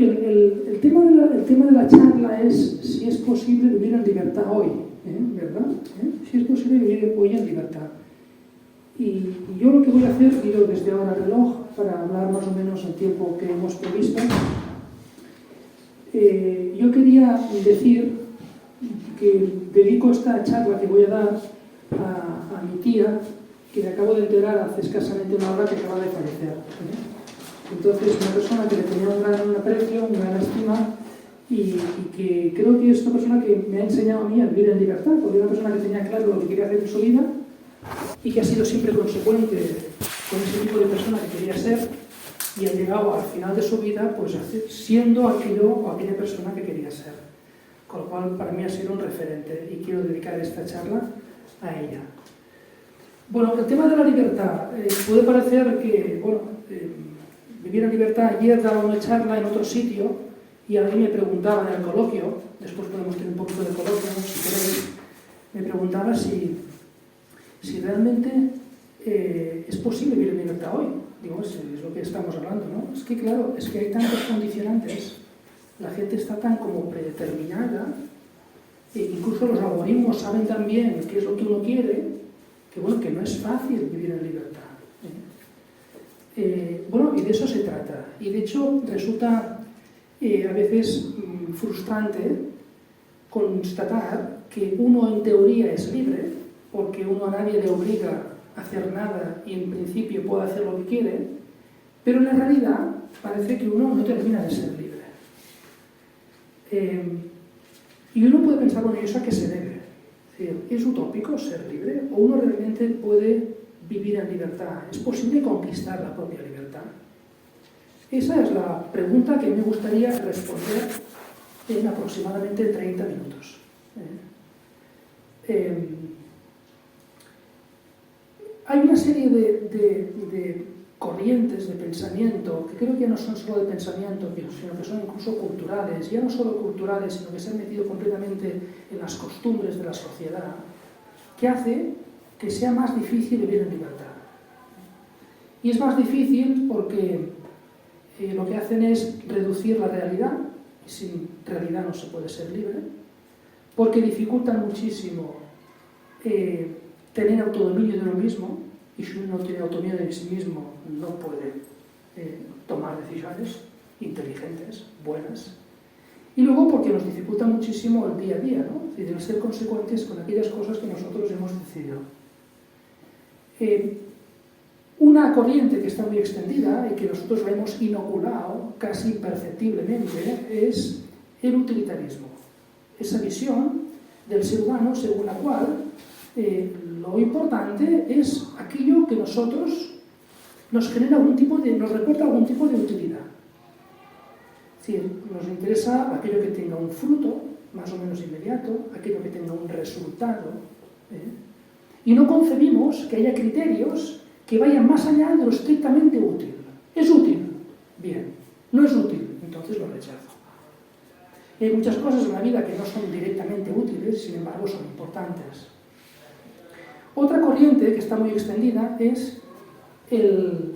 el tema de la charla es si es posible vivir en libertad hoy, ¿verdad? Si es posible vivir hoy en libertad. Y yo lo que voy a hacer, miro desde ahora el reloj para hablar más o menos el tiempo que hemos previsto. Yo quería decir que dedico esta charla que voy a dar a mi tía, que me acabo de enterar hace escasamente una hora que acaba de fallecer. Entonces, una persona que le tenía un gran aprecio, una gran estima, y que creo que es una persona que me ha enseñado a mí a vivir en libertad, porque era una persona que tenía claro lo que quería hacer en su vida y que ha sido siempre consecuente con ese tipo de persona que quería ser, y ha llegado al final de su vida pues siendo aquello o aquella persona que quería ser. Con lo cual, para mí ha sido un referente y quiero dedicar esta charla a ella. Bueno, el tema de la libertad, puede parecer que, bueno, vivir en libertad, ayer daba una charla en otro sitio y alguien me preguntaba en el coloquio, después podemos tener un poquito de coloquio, si queréis, me preguntaba si realmente es posible vivir en libertad hoy. Digo, es lo que estamos hablando, ¿no? Es que claro, es que hay tantos condicionantes, la gente está tan como predeterminada, e incluso los algoritmos saben también qué es lo que uno quiere, que bueno, que no es fácil vivir en libertad. Bueno, y de eso se trata. Y de hecho resulta a veces frustrante constatar que uno en teoría es libre, porque uno a nadie le obliga a hacer nada y en principio puede hacer lo que quiere, pero en la realidad parece que uno no termina de ser libre. Y uno puede pensar, bueno, ¿y eso a qué se debe? Es decir, ¿es utópico ser libre? ¿O uno realmente puede vivir en libertad? ¿Es posible conquistar la propia libertad? Esa es la pregunta que me gustaría responder en aproximadamente 30 minutos. Hay una serie de corrientes de pensamiento que creo que no son solo de pensamiento, sino que son incluso culturales, ya no solo culturales, sino que se han metido completamente en las costumbres de la sociedad, que hace que sea más difícil vivir en libertad. Y es más difícil porque lo que hacen es reducir la realidad, y sin realidad no se puede ser libre, porque dificultan muchísimo tener autodominio de uno mismo, y si uno no tiene autodominio de sí mismo no puede tomar decisiones inteligentes, buenas. Y luego porque nos dificulta muchísimo el día a día, ¿no? Es decir, el ser consecuentes con aquellas cosas que nosotros hemos decidido. Una corriente que está muy extendida y que nosotros la hemos inoculado casi imperceptiblemente es el utilitarismo. Esa visión del ser humano según la cual lo importante es aquello que nosotros nos genera nos reporta algún tipo de utilidad. Es decir, nos interesa aquello que tenga un fruto más o menos inmediato, aquello que tenga un resultado, y no concebimos que haya criterios que vayan más allá de lo estrictamente útil. ¿Es útil? Bien. ¿No es útil? Entonces lo rechazo. Y hay muchas cosas en la vida que no son directamente útiles, sin embargo son importantes. Otra corriente que está muy extendida es el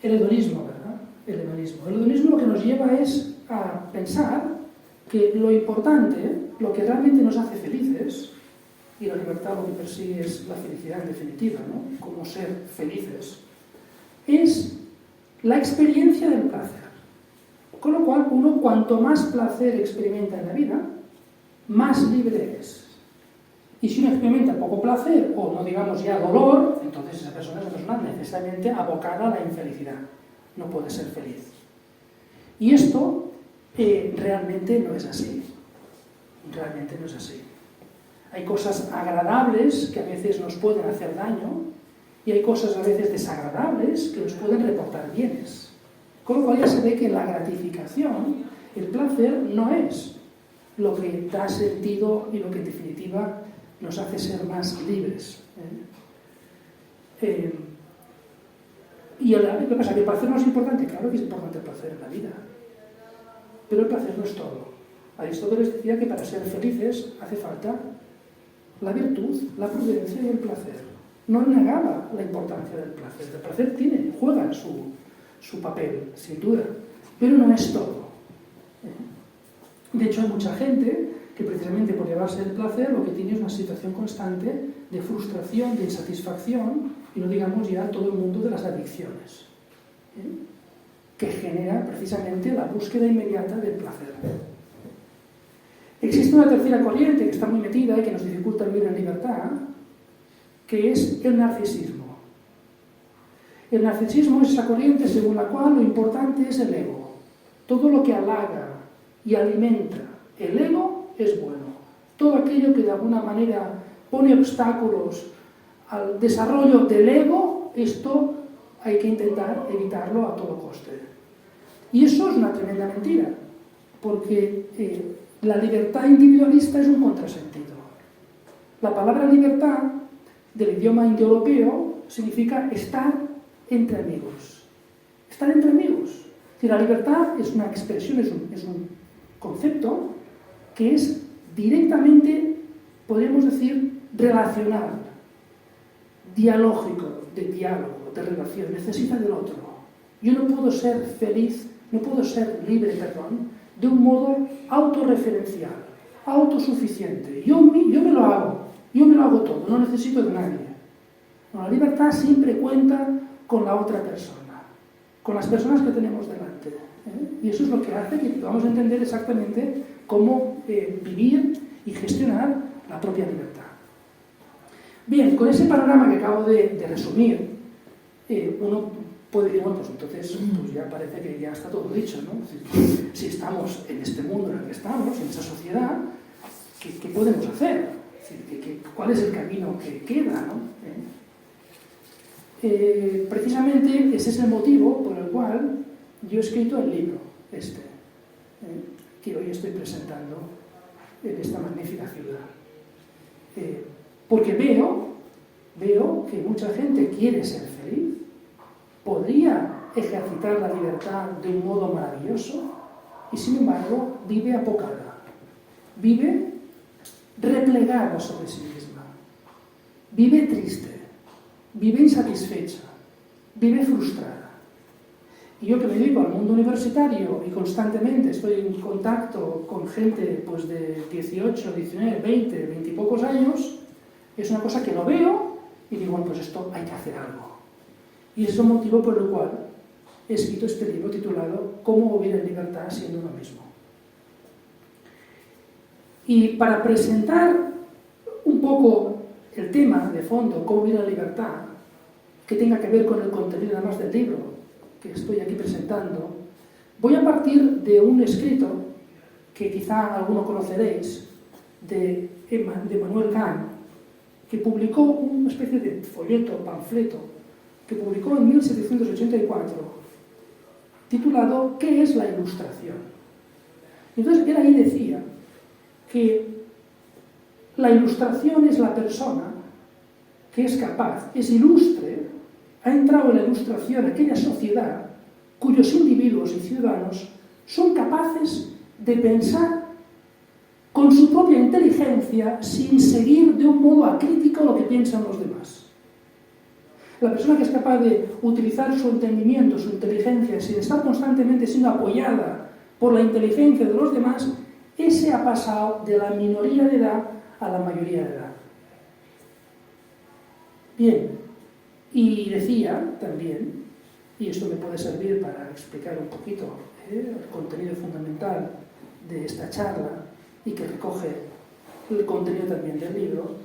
hedonismo, ¿verdad? El hedonismo. El hedonismo lo que nos lleva es a pensar que lo importante, lo que realmente nos hace felices, y la libertad lo que persigue es la felicidad en definitiva, ¿no? Cómo ser felices, es la experiencia del placer. Con lo cual, uno cuanto más placer experimenta en la vida, más libre es. Y si uno experimenta poco placer, o no digamos ya dolor, entonces esa persona es una persona necesariamente abocada a la infelicidad. No puede ser feliz. Y esto realmente no es así. Realmente no es así. Hay cosas agradables que a veces nos pueden hacer daño y hay cosas a veces desagradables que nos pueden reportar bienes. Con lo cual ya se ve que la gratificación, el placer, no es lo que da sentido y lo que en definitiva nos hace ser más libres. Y ¿qué pasa? ¿Que el placer no es importante? Claro que es importante el placer en la vida. Pero el placer no es todo. Aristóteles decía que para ser felices hace falta la virtud, la prudencia y el placer. No negaba la importancia del placer. El placer juega su papel, sin duda. pero no es todo. De hecho, hay mucha gente que precisamente por llevarse el placer lo que tiene es una situación constante de frustración, de insatisfacción, y no digamos ya todo el mundo de las adicciones, que genera precisamente la búsqueda inmediata del placer. Existe una tercera corriente que está muy metida y que nos dificulta vivir en libertad, que es el narcisismo. El narcisismo es esa corriente según la cual lo importante es el ego. Todo lo que halaga y alimenta el ego es bueno. Todo aquello que de alguna manera pone obstáculos al desarrollo del ego, esto hay que intentar evitarlo a todo coste. Y eso es una tremenda mentira, porque la libertad individualista es un contrasentido. La palabra libertad del idioma indoeuropeo significa estar entre amigos. Estar entre amigos. Si la libertad es una expresión, es un concepto que es directamente, podríamos decir, relacional, dialógico, de diálogo, de relación. Necesita del otro. Yo no puedo ser feliz, no puedo ser libre, de un modo autorreferencial, autosuficiente. Yo me lo hago todo, no necesito de nadie. La libertad siempre cuenta con la otra persona, con las personas que tenemos delante. Y eso es lo que hace que podamos entender exactamente cómo vivir y gestionar la propia libertad. Bien, con ese panorama que acabo de resumir, uno puede decir, bueno, pues entonces pues ya parece que ya está todo dicho, ¿no? Si estamos en este mundo en el que estamos, en esa sociedad, ¿qué podemos hacer? ¿Cuál es el camino que queda, ¿no? Precisamente ese es el motivo por el cual yo he escrito el libro que hoy estoy presentando en esta magnífica ciudad. Porque veo que mucha gente quiere ser feliz, podría ejercitar la libertad de un modo maravilloso y sin embargo vive apocada, vive replegada sobre sí misma, vive triste, vive insatisfecha, vive frustrada. Y yo que me dedico al mundo universitario y constantemente estoy en contacto con gente pues de 18, 19, 20, 20 y pocos años, es una cosa que lo veo y digo, bueno, pues esto hay que hacer algo. Y es el motivo por el cual he escrito este libro titulado Cómo vivir en libertad siendo uno mismo. Y para presentar un poco el tema de fondo, cómo vivir en libertad, que tenga que ver con el contenido además del libro que estoy aquí presentando, voy a partir de un escrito que quizá alguno conoceréis, de Immanuel Kant, que publicó una especie de folleto, panfleto, que publicó en 1784, titulado ¿Qué es la ilustración? Entonces él ahí decía que la ilustración es la persona que es capaz, es ilustre, ha entrado en la ilustración aquella sociedad cuyos individuos y ciudadanos son capaces de pensar con su propia inteligencia sin seguir de un modo acrítico lo que piensan los demás. La persona que es capaz de utilizar su entendimiento, su inteligencia, sin estar constantemente siendo apoyada por la inteligencia de los demás, ese ha pasado de la minoría de edad a la mayoría de edad. Bien, y decía también, y esto me puede servir para explicar un poquito el contenido fundamental de esta charla y que recoge el contenido también del libro,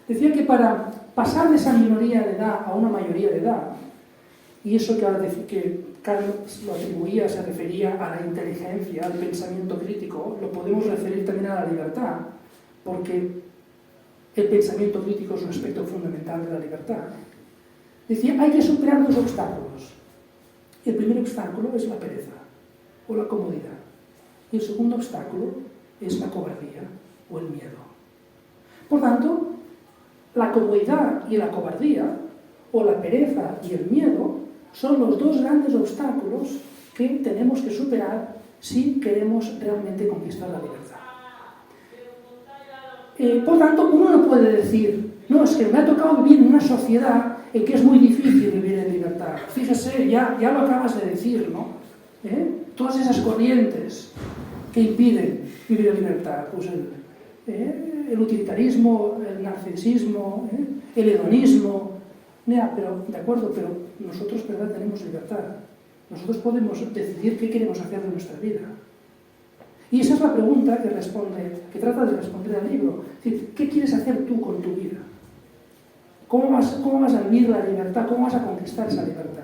decía que para pasar de esa minoría de edad a una mayoría de edad, y eso que ahora que Carlos lo atribuía, se refería a la inteligencia, al pensamiento crítico, lo podemos referir también a la libertad, porque el pensamiento crítico es un aspecto fundamental de la libertad. Decía, hay que superar dos obstáculos. El primer obstáculo es la pereza o la comodidad. Y el segundo obstáculo es la cobardía o el miedo. Por tanto, la comodidad y la cobardía, o la pereza y el miedo, son los dos grandes obstáculos que tenemos que superar si queremos realmente conquistar la libertad. Por tanto, uno no puede decir, no, es que me ha tocado vivir en una sociedad en que es muy difícil vivir en libertad. Fíjese, ya lo acabas de decir, ¿no? todas esas corrientes que impiden vivir en libertad, pues el utilitarismo, el narcisismo, el hedonismo. Mira, pero, de acuerdo, pero nosotros, ¿verdad?, tenemos libertad. Nosotros podemos decidir qué queremos hacer de nuestra vida. Y esa es la pregunta que trata de responder el libro. Es decir, ¿qué quieres hacer tú con tu vida? ¿Cómo vas a vivir la libertad? ¿Cómo vas a conquistar esa libertad?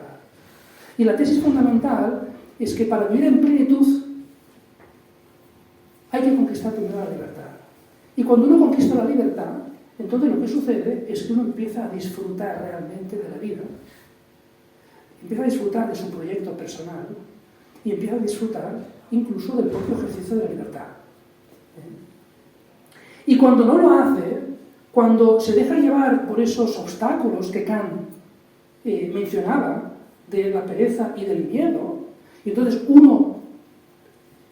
Y la tesis fundamental es que para vivir en plenitud hay que conquistar primero la libertad. Y cuando uno conquista la libertad, entonces lo que sucede es que uno empieza a disfrutar realmente de la vida, empieza a disfrutar de su proyecto personal y empieza a disfrutar incluso del propio ejercicio de la libertad. Y cuando no lo hace, cuando se deja llevar por esos obstáculos que Kant mencionaba, de la pereza y del miedo, y entonces uno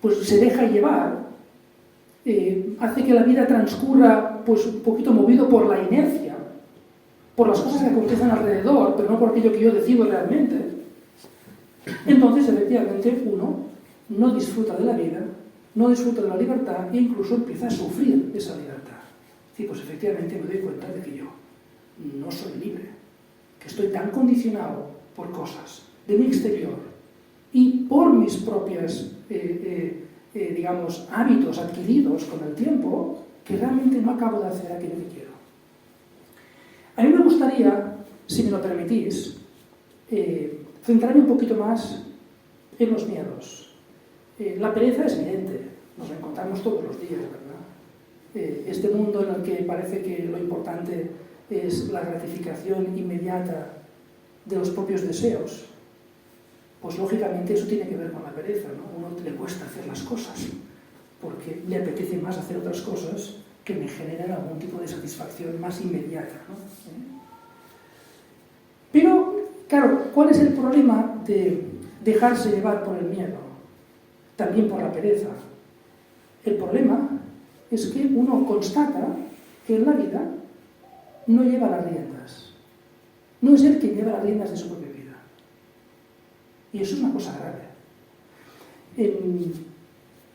pues se deja llevar, hace que la vida transcurra pues un poquito movido por la inercia, por las cosas que acontecen alrededor, pero no por aquello que yo decido realmente. Entonces, efectivamente, uno no disfruta de la vida, no disfruta de la libertad e incluso empieza a sufrir esa libertad. Sí, pues efectivamente me doy cuenta de que yo no soy libre, que estoy tan condicionado por cosas de mi exterior y por mis propios digamos, hábitos adquiridos con el tiempo, que realmente no acabo de hacer aquello que quiero. A mí me gustaría, si me lo permitís, centrarme un poquito más en los miedos. La pereza es evidente, nos la encontramos todos los días, ¿verdad? Este mundo en el que parece que lo importante es la gratificación inmediata de los propios deseos, pues lógicamente eso tiene que ver con la pereza, ¿no? A uno le cuesta hacer las cosas porque le apetece más hacer otras cosas que me generan algún tipo de satisfacción más inmediata, ¿no? Pero, claro, ¿cuál es el problema de dejarse llevar por el miedo? También por la pereza. El problema es que uno constata que en la vida no lleva las riendas. No es él quien lleva las riendas de su propia vida. Y eso es una cosa grave.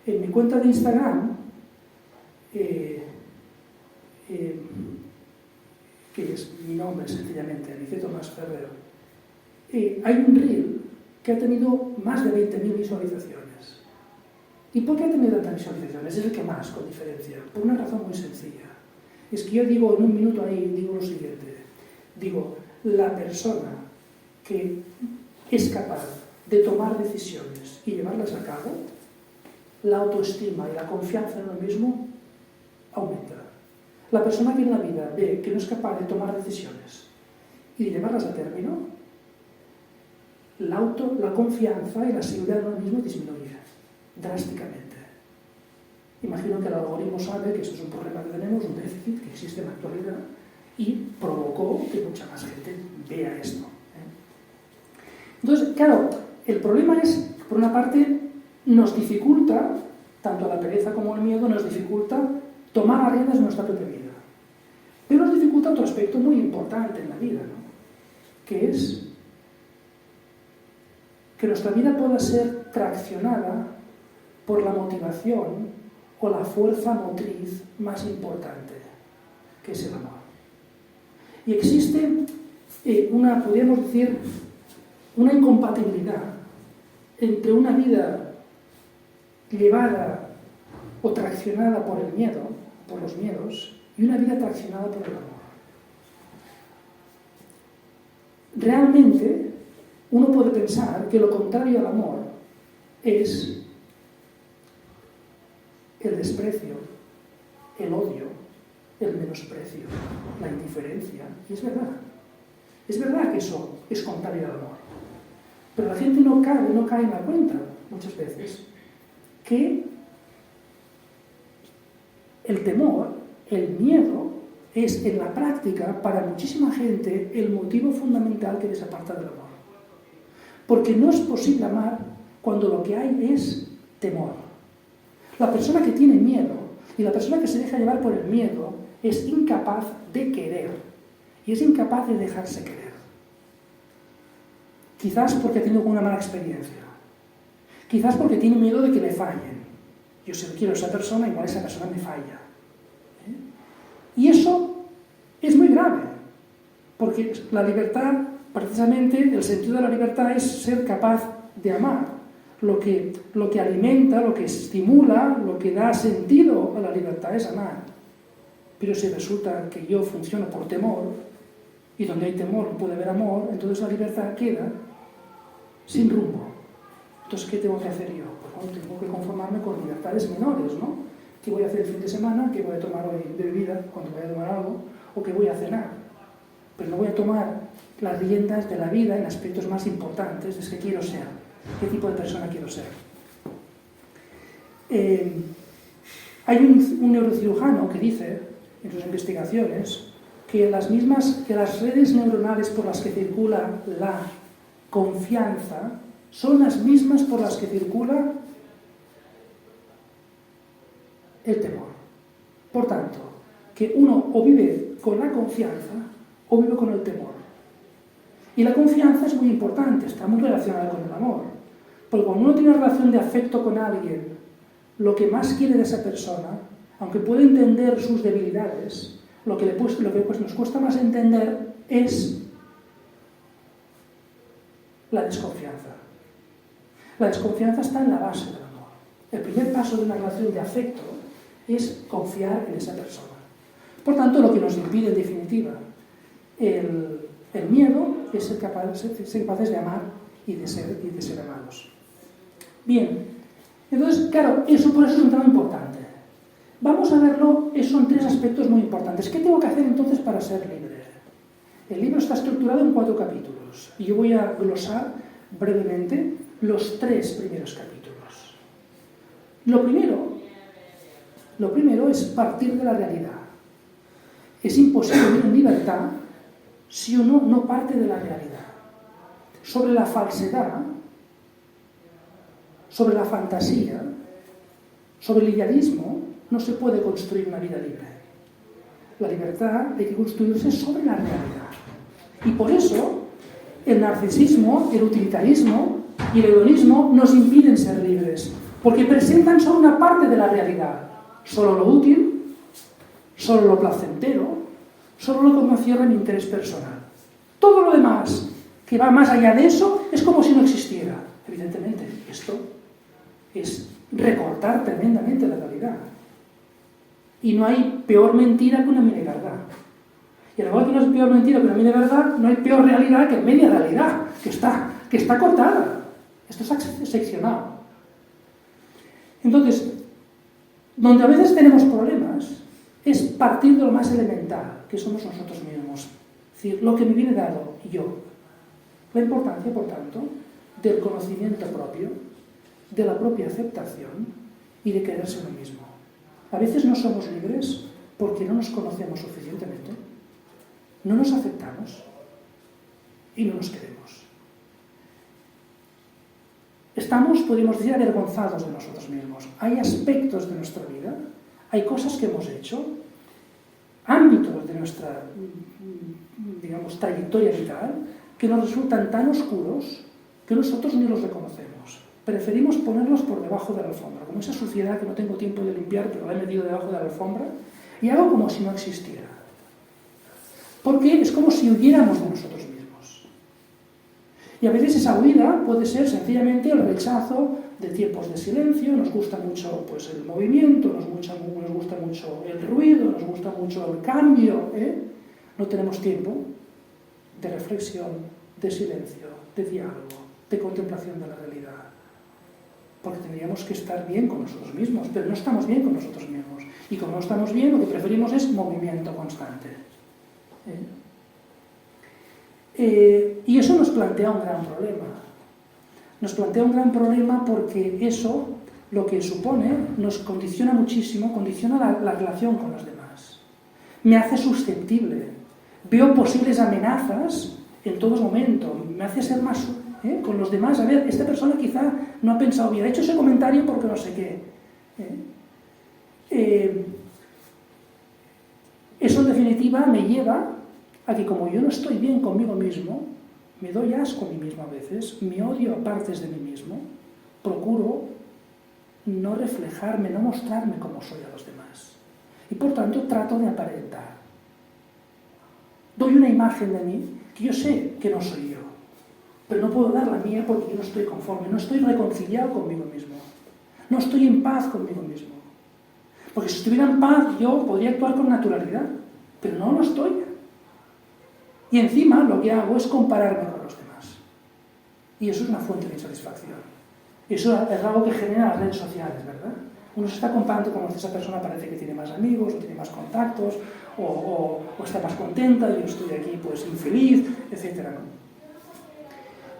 En mi cuenta de Instagram, que es mi nombre sencillamente, Aniceto Mas Ferrer, hay un reel que ha tenido más de 20.000 visualizaciones. ¿Y por qué ha tenido tantas visualizaciones? Es el que más, con diferencia. Por una razón muy sencilla. Es que yo digo en un minuto ahí, digo lo siguiente. Digo, la persona que es capaz de tomar decisiones y llevarlas a cabo, la autoestima y la confianza en uno mismo aumenta. La persona que en la vida ve que no es capaz de tomar decisiones y de llevarlas a término, la confianza y la seguridad en uno mismo disminuye drásticamente. Imagino que el algoritmo sabe que esto es un problema que tenemos, un déficit que existe en la actualidad y provocó que mucha más gente vea esto. Entonces, claro, el problema es, por una parte, nos dificulta, tanto la pereza como el miedo, nos dificulta tomar las riendas de nuestra propia vida. Pero nos dificulta otro aspecto muy importante en la vida, ¿no? Que es que nuestra vida pueda ser traccionada por la motivación o la fuerza motriz más importante, que es el amor. Y existe podríamos decir, una incompatibilidad entre una vida llevada o traccionada por el miedo, por los miedos, y una vida traccionada por el amor. Realmente, uno puede pensar que lo contrario al amor es el desprecio, el odio, el menosprecio, la indiferencia. Y es verdad. Es verdad que eso es contrario al amor. Pero la gente no cae en la cuenta, muchas veces, que el temor, el miedo, es en la práctica, para muchísima gente, el motivo fundamental que les aparta del amor. Porque no es posible amar cuando lo que hay es temor. La persona que tiene miedo y la persona que se deja llevar por el miedo es incapaz de querer y es incapaz de dejarse querer. Quizás porque ha tenido una mala experiencia. Quizás porque tiene miedo de que me fallen. Yo si quiero a esa persona, igual esa persona me falla. Y eso es muy grave, porque la libertad, precisamente, el sentido de la libertad es ser capaz de amar. Lo que alimenta, lo que estimula, lo que da sentido a la libertad es amar. Pero si resulta que yo funciono por temor, y donde hay temor no puede haber amor, entonces la libertad queda sin rumbo. Entonces, ¿qué tengo que hacer yo? Pues bueno, tengo que conformarme con libertades menores, ¿no? ¿Qué voy a hacer el fin de semana? ¿Qué voy a tomar hoy de bebida cuando vaya a tomar algo? ¿O qué voy a cenar? Pero no voy a tomar las riendas de la vida en aspectos más importantes, es que quiero ser, qué tipo de persona quiero ser. Hay un neurocirujano que dice en sus investigaciones que las redes neuronales por las que circula la confianza son las mismas por las que circula el temor. Por tanto, que uno o vive con la confianza o vive con el temor. Y la confianza es muy importante, está muy relacionada con el amor. Porque cuando uno tiene una relación de afecto con alguien, lo que más quiere de esa persona, aunque puede entender sus debilidades, lo que nos cuesta más entender es la desconfianza. La desconfianza está en la base del amor. El primer paso de una relación de afecto es confiar en esa persona. Por tanto, lo que nos impide, en definitiva, el miedo es ser capaces de amar y de ser amados. Bien, entonces, claro, por eso es un tema importante. Vamos a verlo, son tres aspectos muy importantes. ¿Qué tengo que hacer entonces para ser libre? El libro está estructurado en 4 capítulos y yo voy a glosar brevemente los 3 primeros capítulos. Lo primero es partir de la realidad. Es imposible vivir en libertad si uno no parte de la realidad. Sobre la falsedad, sobre la fantasía, sobre el idealismo, no se puede construir una vida libre. La libertad hay que construirse sobre la realidad. Y por eso el narcisismo, el utilitarismo y el hedonismo nos impiden ser libres, porque presentan solo una parte de la realidad, solo lo útil, solo lo placentero, solo lo que concierne mi interés personal. Todo lo demás que va más allá de eso es como si no existiera. Evidentemente, esto es recortar tremendamente la realidad. Y no hay peor mentira que una media verdad. Y al igual que no es peor mentira que una media verdad, no hay peor realidad que media realidad, que está cortada. Esto está seccionado. Entonces, donde a veces tenemos problemas es partir de lo más elemental, que somos nosotros mismos. Es decir, lo que me viene dado yo. La importancia, por tanto, del conocimiento propio, de la propia aceptación y de quererse uno mismo. A veces no somos libres porque no nos conocemos suficientemente, no nos aceptamos y no nos queremos. Estamos, podríamos decir, avergonzados de nosotros mismos. Hay aspectos de nuestra vida, hay cosas que hemos hecho, ámbitos de nuestra, digamos, trayectoria vital, que nos resultan tan oscuros que nosotros ni los reconocemos. Preferimos ponerlos por debajo de la alfombra, como esa suciedad que no tengo tiempo de limpiar, pero la he metido debajo de la alfombra, y hago como si no existiera. Porque es como si huyéramos de nosotros mismos. Y a veces esa huida puede ser sencillamente el rechazo de tiempos de silencio, nos gusta mucho pues, el movimiento, nos gusta mucho el ruido, nos gusta mucho el cambio, No tenemos tiempo de reflexión, de silencio, de diálogo, de contemplación de la realidad. Porque tendríamos que estar bien con nosotros mismos, pero no estamos bien con nosotros mismos. Y como no estamos bien, lo que preferimos es movimiento constante. Y eso nos plantea un gran problema. Nos plantea un gran problema porque eso, lo que supone, nos condiciona muchísimo, condiciona la relación con los demás. Me hace susceptible. Veo posibles amenazas en todo momento. Me hace ser más... con los demás, a ver, esta persona quizá no ha pensado bien, ha hecho ese comentario porque no sé qué. Eso en definitiva me lleva a que como yo no estoy bien conmigo mismo, me doy asco a mí mismo a veces, me odio a partes de mí mismo, procuro no reflejarme, no mostrarme como soy a los demás. Y por tanto trato de aparentar. Doy una imagen de mí que yo sé que no soy yo, pero no puedo dar la mía porque yo no estoy conforme, no estoy reconciliado conmigo mismo, no estoy en paz conmigo mismo. Porque si estuviera en paz yo podría actuar con naturalidad, pero no lo estoy. Y encima lo que hago es compararme con los demás. Y eso es una fuente de insatisfacción. Eso es algo que genera las redes sociales, ¿verdad? Uno se está comparando con esa persona, parece que tiene más amigos, o tiene más contactos, o está más contenta, y yo estoy aquí pues infeliz, etc., ¿no?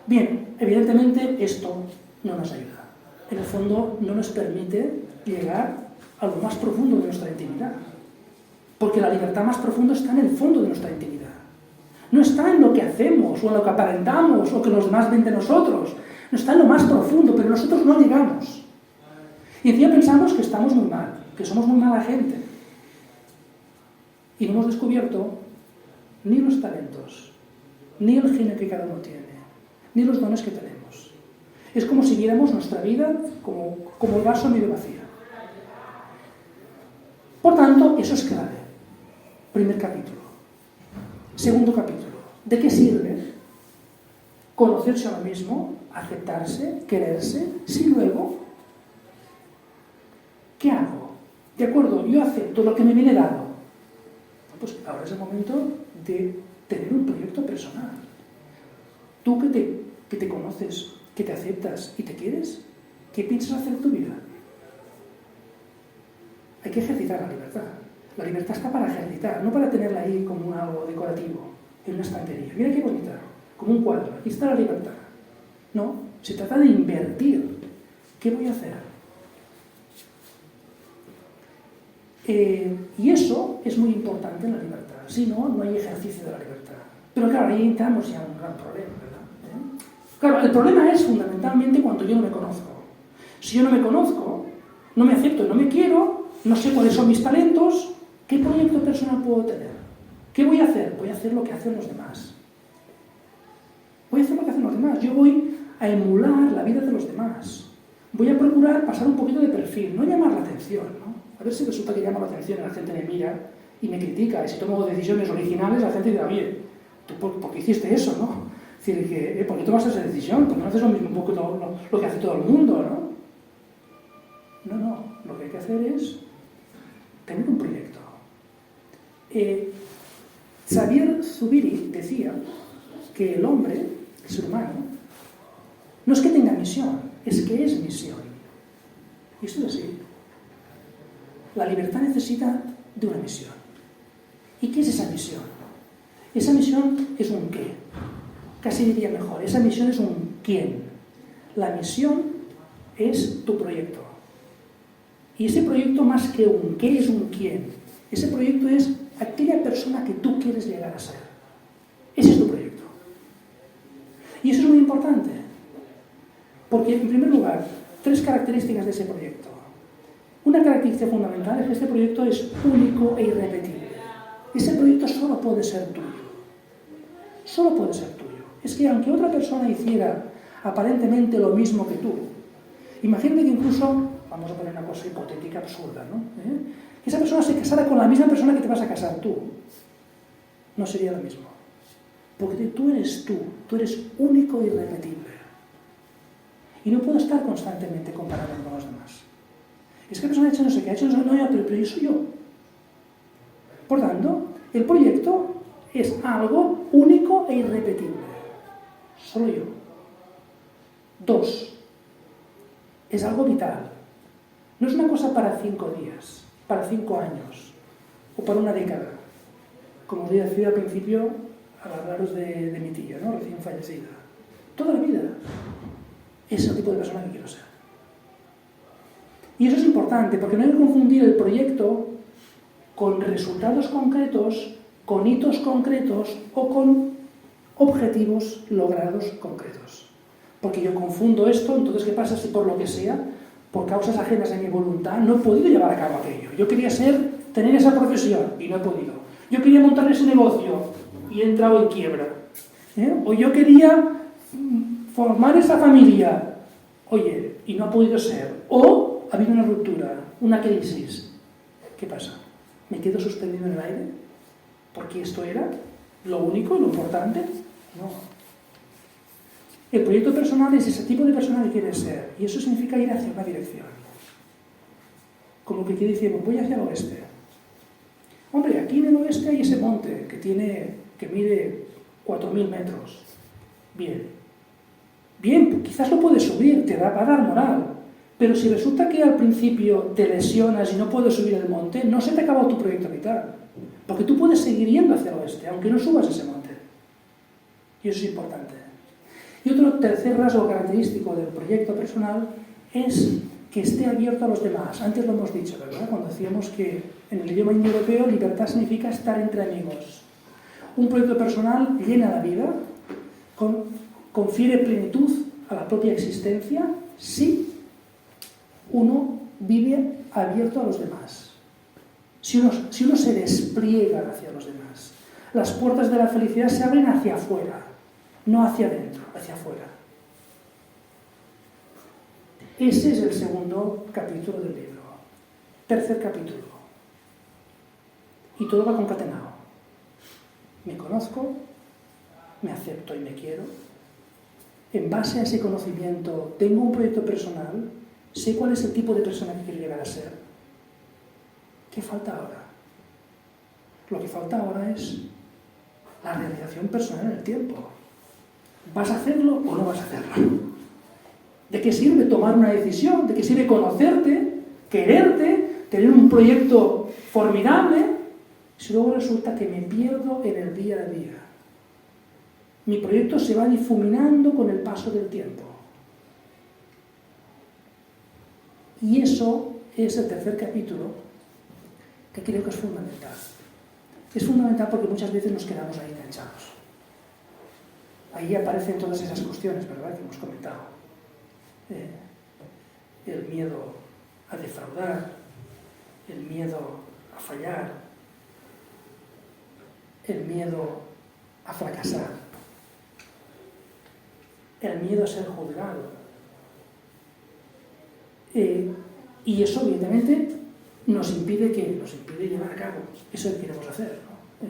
Bien, evidentemente esto no nos ayuda. En el fondo no nos permite llegar a lo más profundo de nuestra intimidad. Porque la libertad más profunda está en el fondo de nuestra intimidad. No está en lo que hacemos, o en lo que aparentamos, o que los demás ven de nosotros. No está en lo más profundo, pero nosotros no llegamos. Y encima pensamos que estamos muy mal, que somos muy mala gente. Y no hemos descubierto ni los talentos, ni el genio que cada uno tiene, ni los dones que tenemos. Es como si viéramos nuestra vida como el vaso medio vacío. Por tanto, eso es clave. Primer capítulo. Segundo capítulo. ¿De qué sirve conocerse a uno mismo, aceptarse, quererse, si luego, ¿qué hago? De acuerdo, yo acepto lo que me viene dado. Pues ahora es el momento de tener un proyecto personal. Tú que te conoces, que te aceptas y te quieres, ¿qué piensas hacer en tu vida? Hay que ejercitar la libertad. La libertad está para ejercitar, no para tenerla ahí como algo decorativo, en una estantería. Mira qué bonita, como un cuadro. Aquí está la libertad. No, se trata de invertir. ¿Qué voy a hacer? Y eso es muy importante en la libertad. Si no, no hay ejercicio de la libertad. Pero claro, ahí entramos ya en un gran problema, ¿verdad? Claro, el problema es fundamentalmente cuando yo no me conozco. Si yo no me conozco, no me acepto, no me quiero, no sé cuáles son mis talentos, ¿qué proyecto personal puedo tener? ¿Qué voy a hacer? Voy a hacer lo que hacen los demás. Voy a hacer lo que hacen los demás. Yo voy a emular la vida de los demás. Voy a procurar pasar un poquito de perfil, no llamar la atención, ¿no? A ver si resulta que llamo la atención y la gente me mira y me critica. Y si tomo decisiones originales, la gente dirá, oye, ¿tú por qué hiciste eso, no? Es decir, ¿por qué tomas esa decisión? ¿Por qué no haces lo mismo un poco lo que hace todo el mundo, no? No, lo que hay que hacer es tener un proyecto. Xavier Zubiri decía que el hombre, el ser humano, no es que tenga misión, es que es misión. Y esto es así. La libertad necesita de una misión. ¿Y qué es esa misión? Esa misión es un qué. Casi diría mejor, esa misión es un quién. La misión es tu proyecto. Y ese proyecto, más que un qué, es un quién. Ese proyecto es aquella persona que tú quieres llegar a ser. Ese es tu proyecto. Y eso es muy importante. Porque, en primer lugar, 3 características de ese proyecto. Una característica fundamental es que este proyecto es único e irrepetible. Ese proyecto solo puede ser tuyo. Solo puede ser tuyo. Es que aunque otra persona hiciera aparentemente lo mismo que tú, imagínate que incluso, vamos a poner una cosa hipotética absurda, ¿no? Que esa persona se casara con la misma persona que te vas a casar tú. No sería lo mismo. Porque tú eres único e irrepetible. Y no puedo estar constantemente comparándome con los demás. Es que la persona ha hecho no sé qué, ha hecho no sé qué, no, pero yo soy yo. Por tanto, el proyecto es algo único e irrepetible. Solo yo. 2. Es algo vital. No es una cosa para 5 días, para 5 años o para una década. Como os decía al principio, al hablaros de mi tía, ¿no? Recién fallecida. Toda la vida. Es el tipo de persona que quiero ser. Y eso es importante, porque no hay que confundir el proyecto con resultados concretos, con hitos concretos o con objetivos logrados concretos. Porque yo confundo esto, entonces ¿qué pasa si por lo que sea, por causas ajenas a mi voluntad, no he podido llevar a cabo aquello? Yo quería tener esa profesión y no he podido. Yo quería montar ese negocio y he entrado en quiebra. O yo quería formar esa familia. Oye, y no ha podido ser, o ha habido una ruptura, una crisis. ¿Qué pasa? ¿Me quedo suspendido en el aire? ¿Porque esto era lo único y lo importante? No. El proyecto personal es ese tipo de persona que quieres ser, y eso significa ir hacia una dirección. Como que decimos, voy hacia el oeste. Hombre, aquí en el oeste hay ese monte que mide 4.000 metros. Bien, pues quizás lo puedes subir, te va a dar moral. Pero si resulta que al principio te lesionas y no puedes subir el monte, no se te acaba tu proyecto vital. Porque tú puedes seguir yendo hacia el oeste, aunque no subas ese monte. Y eso es importante. Y otro tercer rasgo característico del proyecto personal es que esté abierto a los demás. Antes lo hemos dicho, ¿verdad? Cuando decíamos que en el idioma indoeuropeo libertad significa estar entre amigos. Un proyecto personal llena la vida, confiere plenitud a la propia existencia si uno vive abierto a los demás. Si uno se despliega hacia los demás. Las puertas de la felicidad se abren hacia afuera, no hacia adentro, hacia afuera. Ese es el segundo capítulo del libro. Tercer capítulo. Y todo va concatenado. Me conozco, me acepto y me quiero. En base a ese conocimiento, tengo un proyecto personal, sé cuál es el tipo de persona que quiero llegar a ser. ¿Qué falta ahora? Lo que falta ahora es la realización personal en el tiempo. ¿Vas a hacerlo o no vas a hacerlo? ¿De qué sirve tomar una decisión? ¿De qué sirve conocerte, quererte, tener un proyecto formidable, si luego resulta que me pierdo en el día a día? Mi proyecto se va difuminando con el paso del tiempo. Y eso es el tercer capítulo que creo que es fundamental. Es fundamental porque muchas veces nos quedamos ahí enganchados. Ahí aparecen todas esas cuestiones, ¿verdad?, que hemos comentado. El miedo a defraudar, el miedo a fallar, el miedo a fracasar, el miedo a ser juzgado. Y eso, evidentemente, nos impide llevar a cabo eso que queremos hacer, ¿no?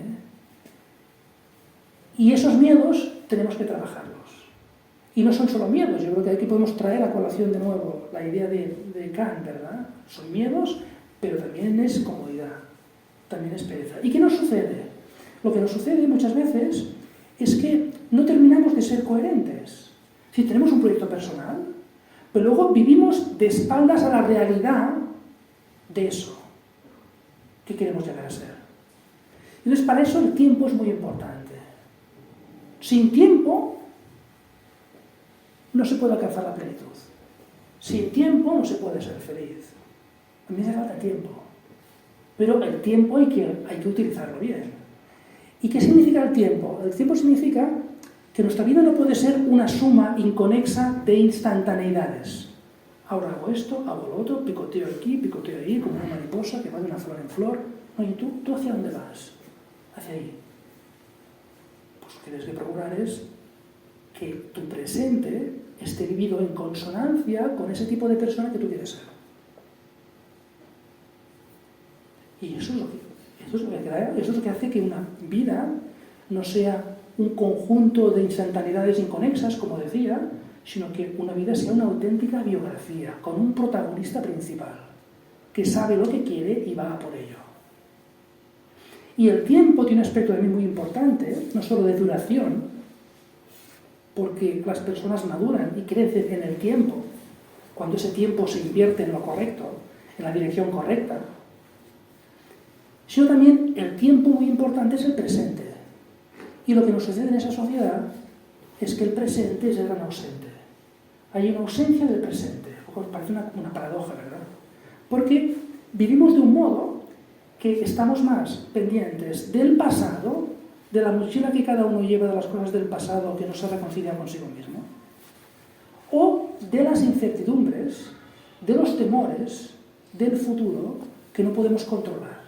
Y esos miedos tenemos que trabajarlos. Y no son solo miedos, yo creo que aquí podemos traer a colación de nuevo la idea de Kant, ¿verdad? Son miedos, pero también es comodidad, también es pereza. ¿Y qué nos sucede? Lo que nos sucede muchas veces es que no terminamos de ser coherentes. Si tenemos un proyecto personal, pero luego vivimos de espaldas a la realidad de eso que queremos llegar a ser. Entonces, para eso el tiempo es muy importante. Sin tiempo no se puede alcanzar la plenitud. Sin tiempo no se puede ser feliz. A mí me hace falta tiempo. Pero el tiempo hay que utilizarlo bien. ¿Y qué significa el tiempo? El tiempo significa que nuestra vida no puede ser una suma inconexa de instantaneidades. Ahora hago esto, hago lo otro, picoteo aquí, picoteo ahí, como una mariposa que va de una flor en flor. Oye, ¿tú hacia dónde vas? Hacia ahí. Pues lo que tienes que procurar es que tu presente esté vivido en consonancia con ese tipo de persona que tú quieres ser. Y eso es lo que hace que una vida no sea un conjunto de instantaneidades inconexas, como decía, sino que una vida sea una auténtica biografía, con un protagonista principal, que sabe lo que quiere y va a por ello. Y el tiempo tiene un aspecto también muy importante, no solo de duración, porque las personas maduran y crecen en el tiempo, cuando ese tiempo se invierte en lo correcto, en la dirección correcta, sino también el tiempo muy importante es el presente. Y lo que nos sucede en esa sociedad es que el presente es el gran ausente. Hay una ausencia del presente. Parece una paradoja, ¿verdad? Porque vivimos de un modo que estamos más pendientes del pasado, de la mochila que cada uno lleva de las cosas del pasado que no se reconcilia consigo mismo, o de las incertidumbres, de los temores del futuro que no podemos controlar.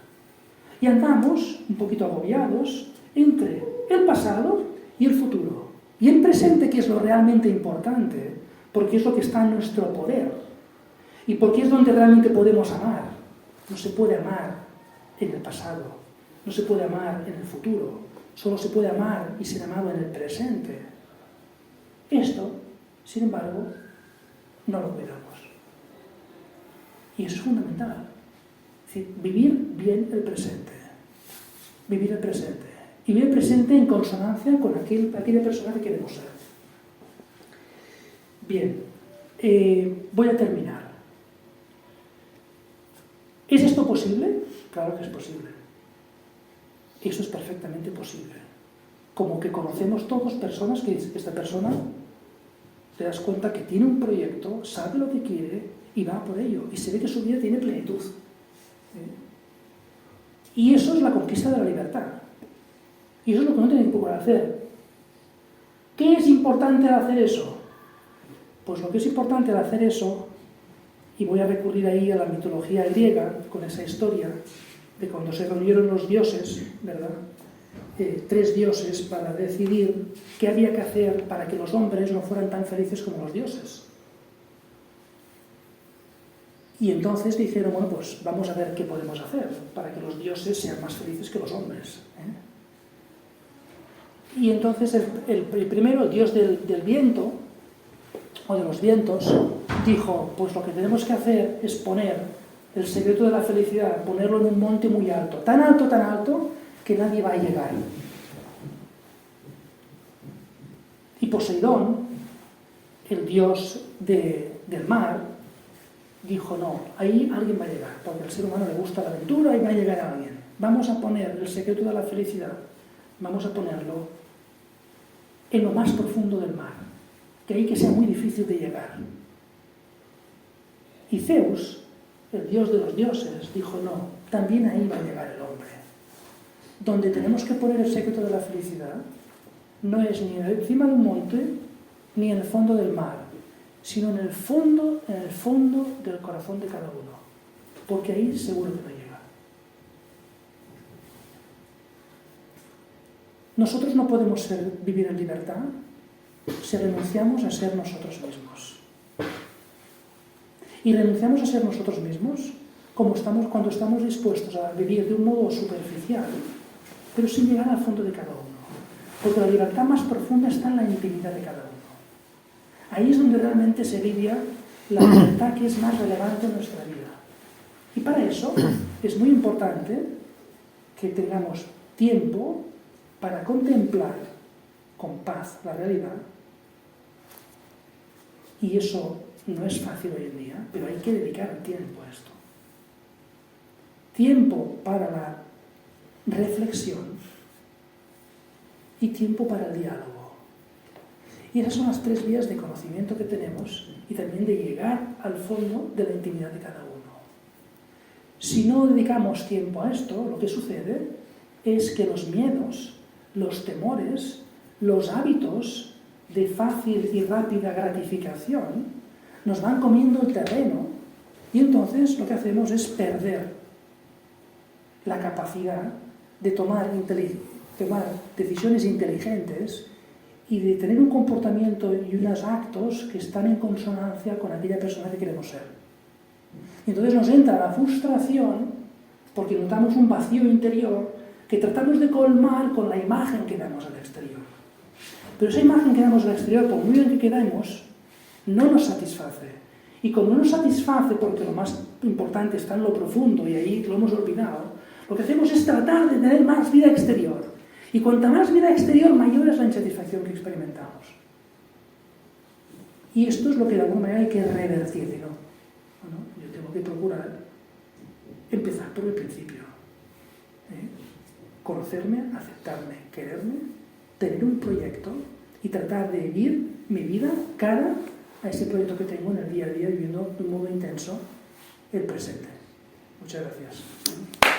Y andamos un poquito agobiados entre el pasado y el futuro. Y el presente, que es lo realmente importante, porque es lo que está en nuestro poder y porque es donde realmente podemos amar. No se puede amar en el pasado, no se puede amar en el futuro, solo se puede amar y ser amado en el presente. Esto, sin embargo, no lo cuidamos. Y eso es fundamental. Es decir, vivir bien el presente. Vivir el presente. Y vivir el presente en consonancia con aquella persona que queremos ser. Bien, voy a terminar. ¿Es esto posible? Claro que es posible. Eso es perfectamente posible. Como que conocemos todos personas que esta persona, te das cuenta que tiene un proyecto, sabe lo que quiere y va por ello. Y se ve que su vida tiene plenitud. Y eso es la conquista de la libertad. Y eso es lo que no tenemos que procurar hacer. ¿Qué es importante al hacer eso? Pues lo que es importante al hacer eso, y voy a recurrir ahí a la mitología griega, con esa historia de cuando se reunieron los dioses, ¿verdad? 3 dioses para decidir qué había que hacer para que los hombres no fueran tan felices como los dioses. Y entonces dijeron, bueno, pues vamos a ver qué podemos hacer para que los dioses sean más felices que los hombres. Y entonces el primero, el dios del viento, o de los vientos, dijo, pues lo que tenemos que hacer es poner el secreto de la felicidad, ponerlo en un monte muy alto, tan alto, que nadie va a llegar. Y Poseidón, el dios del mar, dijo, no, ahí alguien va a llegar, porque al ser humano le gusta la aventura y va a llegar alguien. Vamos a poner el secreto de la felicidad, vamos a ponerlo en lo más profundo del mar, que ahí que sea muy difícil de llegar. Y Zeus, el dios de los dioses, dijo, no, también ahí va a llegar el hombre. Donde tenemos que poner el secreto de la felicidad no es ni encima de un monte, ni en el fondo del mar, sino en el fondo del corazón de cada uno, porque ahí seguro que no llega. Nosotros no podemos vivir en libertad si renunciamos a ser nosotros mismos. Y renunciamos a ser nosotros mismos cuando estamos dispuestos a vivir de un modo superficial, pero sin llegar al fondo de cada uno. Porque la libertad más profunda está en la intimidad de cada uno. Ahí es donde realmente se vive la libertad que es más relevante en nuestra vida. Y para eso es muy importante que tengamos tiempo para contemplar con paz la realidad. Y eso no es fácil hoy en día, pero hay que dedicar tiempo a esto. Tiempo para la reflexión y tiempo para el diálogo. Y esas son las 3 vías de conocimiento que tenemos y también de llegar al fondo de la intimidad de cada uno. Si no dedicamos tiempo a esto, lo que sucede es que los miedos, los temores, los hábitos de fácil y rápida gratificación nos van comiendo el terreno y entonces lo que hacemos es perder la capacidad de tomar decisiones inteligentes y de tener un comportamiento y unos actos que están en consonancia con aquella persona que queremos ser. Y entonces nos entra la frustración porque notamos un vacío interior que tratamos de colmar con la imagen que damos al exterior. Pero esa imagen que damos al exterior, por muy bien que quedamos, no nos satisface. Y como no nos satisface porque lo más importante está en lo profundo y ahí lo hemos olvidado, lo que hacemos es tratar de tener más vida exterior. Y cuanta más vida exterior, mayor es la insatisfacción que experimentamos. Y esto es lo que de alguna manera hay que revertir. Digo, bueno, yo tengo que procurar empezar por el principio. Conocerme, aceptarme, quererme, tener un proyecto y tratar de vivir mi vida cara a ese proyecto que tengo en el día a día, viviendo de un modo intenso el presente. Muchas gracias.